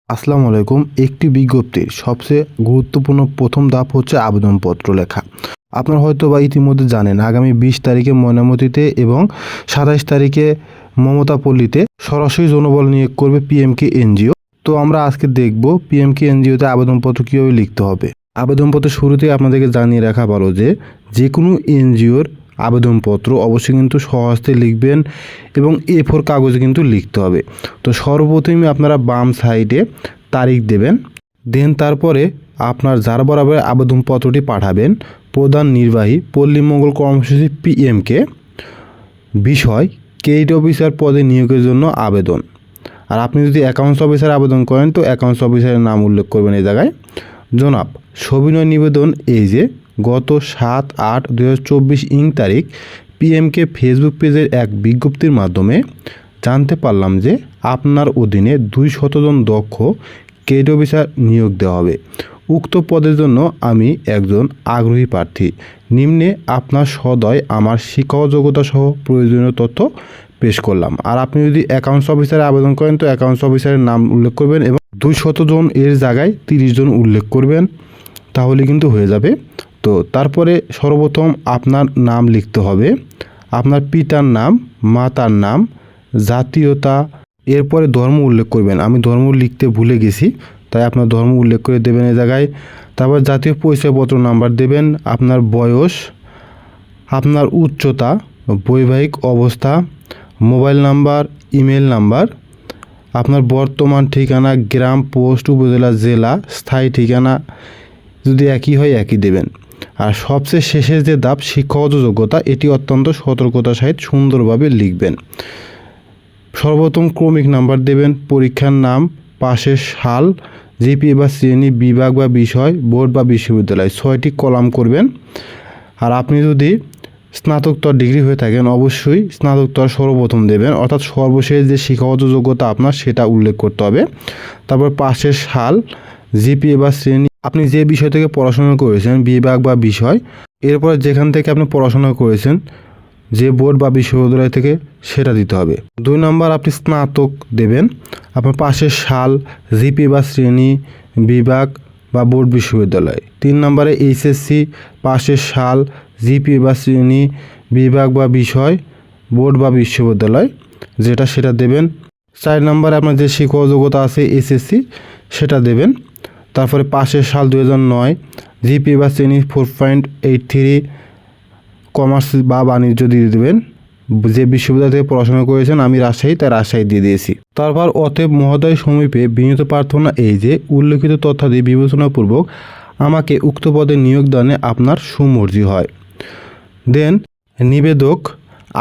আসসালামু আলাইকুম। একটি বিজ্ঞপ্তির সবচেয়ে গুরুত্বপূর্ণ প্রথম ধাপ হচ্ছে আবেদনপত্র লেখা। আপনারা হয়তো বা ইতিমধ্যে জানেন আগামী 20 তারিখে ময়নামতিতে এবং 27 তারিখে মমতাপল্লীতে সরাসরি জনবল নিয়োগ করবে পিএমকে এনজিও। তো আমরা আজকে দেখব পিএমকে এনজিওতে আবেদনপত্র কীভাবে লিখতে হবে। আবেদনপত্রের শুরুতেই আপনাদেরকে জানিয়ে রাখা ভালো যে কোনো এনজিওর আবেদনপত্র অবশ্যই কিন্তু স্বহস্তে লিখবেন এবং A4 কাগজে কিন্তু লিখতে হবে। তো সর্বপ্রথমে আপনারা বাম সাইডে তারিখ দেবেন, দেন তারপরে আপনার যার বরাবর আবেদনপত্রটি পাঠাবেন প্রধান নির্বাহী পল্লী মঙ্গল কর্মসূচি পিএমকে বিষয় ক্রেডিট অফিসার পদে নিয়োগের জন্য আবেদন। আর আপনি যদি অ্যাকাউন্টস অফিসার আবেদন করেন তো অ্যাকাউন্টস অফিসারের নাম উল্লেখ করবেন এই জায়গায়। জনাব, সবিনয় নিবেদন এই যে গত 7/8/2024 তারিখ পিএমকে ফেসবুক পেজের এক বিজ্ঞপ্তির মাধ্যমে জানতে পারলাম যে আপনার অধীনে 200 জন দক্ষ ক্রেডিট অফিসার নিয়োগ দেওয়া হবে। উক্ত পদের জন্য আমি একজন আগ্রহী প্রার্থী। নিম্নে আপনার সদয় আমার শিক্ষা যোগ্যতা সহ প্রয়োজনীয় তথ্য পেশ করলাম। আর আপনি যদি অ্যাকাউন্টস অফিসারে আবেদন করেন তো অ্যাকাউন্টস অফিসারের নাম উল্লেখ করবেন এবং 200 জন এর জায়গায় 30 জন উল্লেখ করবেন, তাহলে কিন্তু হয়ে যাবে। তো তারপরে সর্বপ্রথম আপনার নাম লিখতে হবে, আপনার পিতার নাম, মাতার নাম, জাতীয়তা, এরপরে ধর্ম উল্লেখ করবেন। আমি ধর্ম লিখতে ভুলে গেছি, তাই আপনার ধর্ম উল্লেখ করে দেবেন এই জায়গায়। তারপর জাতীয় পরিচয়পত্র নাম্বার দেবেন, আপনার বয়স, আপনার উচ্চতা, বৈবাহিক অবস্থা, মোবাইল নাম্বার, ইমেল নাম্বার, আপনার বর্তমান ঠিকানা, গ্রাম, পোস্ট, উপজেলা, জেলা, স্থায়ী ঠিকানা যদি একই হয় একই দেবেন। আর সবচেয়ে শেষের যে ধাপ শিক্ষাগত যোগ্যতা, এটি অত্যন্ত সতর্কতার সহিত সুন্দরভাবে লিখবেন। সর্বপ্রথম ক্রমিক নাম্বার দেবেন, পরীক্ষার নাম, পাশের সাল, জিপিএ বা শ্রেণী, বিভাগ বা বিষয়, বোর্ড বা বিশ্ববিদ্যালয়, 6টি কলাম করবেন। আর আপনি যদি স্নাতকোত্তর ডিগ্রি হয়ে থাকেন অবশ্যই স্নাতকোত্তর সর্বপ্রথম দেবেন, অর্থাৎ সর্বশেষ যে শিক্ষাগত যোগ্যতা আপনার সেটা উল্লেখ করতে হবে। তারপর পাশের সাল, জিপিএ বা শ্রেণী, আপনি যে বিষয় থেকে পড়াশোনা করেছেন, বিভাগ বা বিষয়, এরপরে যেখান থেকে আপনি পড়াশোনা করেছেন যে বোর্ড বা বিশ্ববিদ্যালয় থেকে সেটা দিতে হবে। 2 নম্বর আপনি স্নাতক দেবেন, আপনার পাশের সাল, জিপিএ বা শ্রেণী, বিভাগ বা বোর্ড বিশ্ববিদ্যালয়। 3 নম্বরে এইচএসসি, পাশের সাল, জিপিএ বা শ্রেণী, বিভাগ বা বিষয়, বোর্ড বা বিশ্ববিদ্যালয় যেটা সেটা দেবেন। 4 নম্বরে আপনার যে শিক্ষা যোগ্যতা আছে এসএসসি সেটা দেবেন। তারপরে পাশের সাল 2009, জিপিএ বা শ্রেণী 4.83, কমার্স বা বাণিজ্য দিয়ে দেবেন। যে বিশ্ববিদ্যালয় থেকে পড়াশোনা করেছেন, আমি রাজশাহী, তাই রাজশাহী দিয়ে দিয়েছি। তারপর অতএব মহোদয় সমীপে বিনীত প্রার্থনা এই যে উল্লেখিত তথ্যাদি বিবেচনাপূর্বক আমাকে উক্ত পদে নিয়োগদানে আপনার সুমর্জি হয়। দেন নিবেদক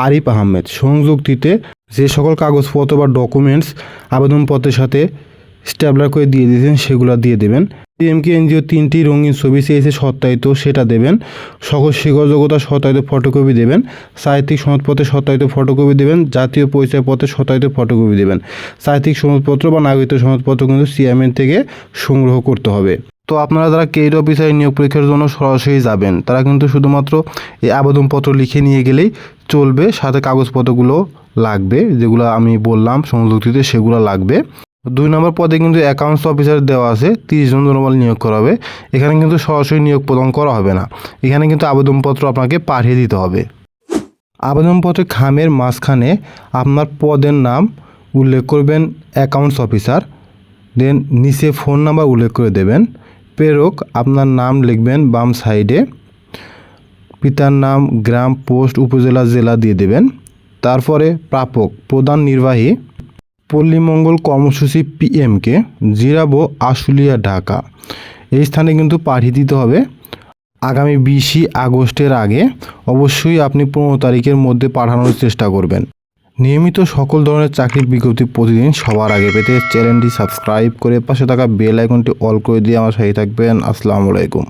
আরিফ আহমেদ সংযুক্তিতে যে সকল কাগজপত্র বা ডকুমেন্টস আবেদনপত্রের সাথে স্ট্যাপলার করে দিয়ে দিয়েছেন সেগুলো দিয়ে দেবেন। পিএমকে এনজিও 3টি রঙিন ছবি চেয়েছে সত্যায়িত সেটা দেবেন। সকল শিক্ষাযোগ্যতা সত্যায়িত ফটোকপি দেবেন। সাহিত্যিক সনদপত্রের সত্যায়িত ফটোকপি দেবেন। জাতীয় পরিচয়পত্রের সত্যায়িত ফটোকপি দেবেন। সাহিত্যিক সনদপত্র বা নাগরিকত্ব সনদপত্র কিন্তু সিএমএন থেকে সংগ্রহ করতে হবে। তো আপনারা যারা ক্রেডিট অফিসার নিয়োগ পরীক্ষার জন্য সরাসরি যাবেন তারা কিন্তু শুধুমাত্র এই আবেদনপত্র লিখে নিয়ে গেলেই চলবে, সাথে কাগজপত্রগুলো লাগবে যেগুলো আমি বললাম সংযুক্তিতে সেগুলো লাগবে। 2 নম্বর পদে কিন্তু অ্যাকাউন্টস অফিসার দেওয়া আছে, 30 জন জনবল নিয়োগ করা হবে। এখানে কিন্তু সরাসরি নিয়োগ প্রদান করা হবে না, এখানে কিন্তু আবেদনপত্র আপনাকে পাঠিয়ে দিতে হবে। আবেদনপত্রের খামের মাঝখানে আপনার পদের নাম উল্লেখ করবেন অ্যাকাউন্টস অফিসার, দেন নিচে ফোন নাম্বার উল্লেখ করে দেবেন। প্রেরক আপনার নাম লিখবেন বাম সাইডে, পিতার নাম, গ্রাম, পোস্ট, উপজেলা, জেলা দিয়ে দেবেন। তারপরে প্রাপক প্রধান নির্বাহী পল্লী মঙ্গল কর্মসূচি পিএমকে, জিরাবো, আশুলিয়া, ঢাকা, এই স্থানে কিন্তু পাঠিয়ে দিতে হবে আগামী 20 আগস্টের আগে। অবশ্যই আপনি 15 তারিখের মধ্যে পাঠানোর চেষ্টা করবেন। নিয়মিত সকল ধরনের চাকরির বিজ্ঞপ্তি প্রতিদিন সবার আগে পেতে চ্যানেলটি সাবস্ক্রাইব করে পাশে থাকা বেল আইকনটি অল করে দিয়ে আমার সাথে থাকবেন। আসসালামু আলাইকুম।